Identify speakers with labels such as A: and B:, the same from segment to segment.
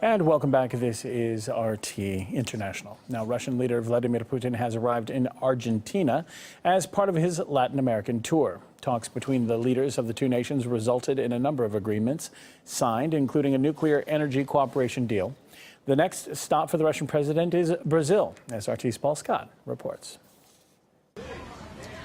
A: And welcome back. This is RT International. Now, Russian leader Vladimir Putin has arrived in Argentina as part of his Latin American tour. Talks between the leaders of the two nations resulted in a number of agreements signed, including a nuclear energy cooperation deal. The next stop for the Russian president is Brazil, as RT's Paul Scott reports.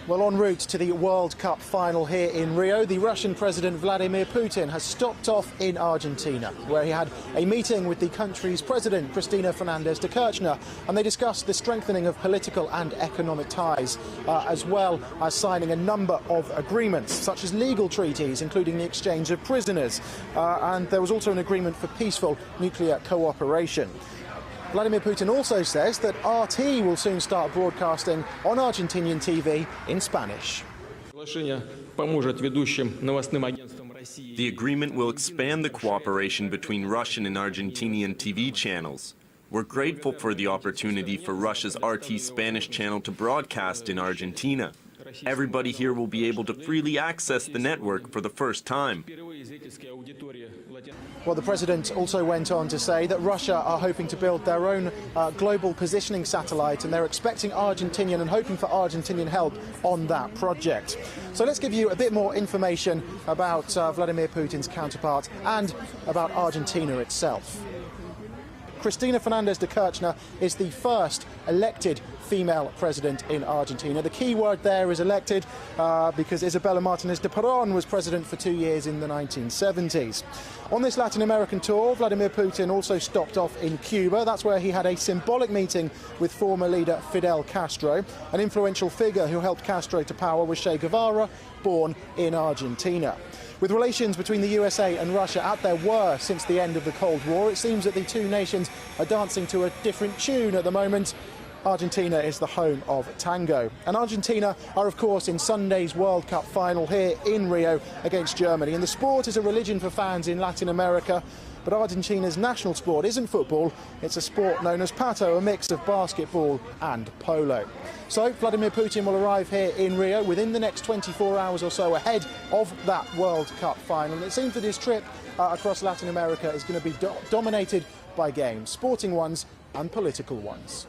B: Well, en route to the World Cup final here in Rio, the Russian President Vladimir Putin has stopped off in Argentina, where he had a meeting with the country's president, Cristina Fernández de Kirchner, and they discussed the strengthening of political and economic ties, as well as signing a number of agreements, such as legal treaties, including the exchange of prisoners, and there was also an agreement for peaceful nuclear cooperation. Vladimir Putin also says that RT will soon start broadcasting on Argentinian TV in Spanish.
C: The agreement will expand the cooperation between Russian and Argentinian TV channels. We're grateful for the opportunity for Russia's RT Spanish channel to broadcast in Argentina. Everybody here will be able to freely access the network for the first time.
B: Well, the president also went on to say that Russia are hoping to build their own global positioning satellite, and they're expecting Argentinian and hoping for Argentinian help on that project. So let's give you a bit more information about Vladimir Putin's counterpart and about Argentina itself. Cristina Fernández de Kirchner is the first elected female president in Argentina. The key word there is elected because Isabella Martinez de Perón was president for 2 years in the 1970s. On this Latin American tour, Vladimir Putin also stopped off in Cuba. That's where he had a symbolic meeting with former leader Fidel Castro. An influential figure who helped Castro to power was Che Guevara, born in Argentina. With relations between the USA and Russia at their worst since the end of the Cold War, it seems that the two nations are dancing to a different tune at the moment. Argentina is the home of tango. And Argentina are, of course, in Sunday's World Cup final here in Rio against Germany. And the sport is a religion for fans in Latin America. But Argentina's national sport isn't football, it's a sport known as pato, a mix of basketball and polo. So Vladimir Putin will arrive here in Rio within the next 24 hours or so ahead of that World Cup final. And it seems that his trip across Latin America is going to be dominated by games, sporting ones and political ones.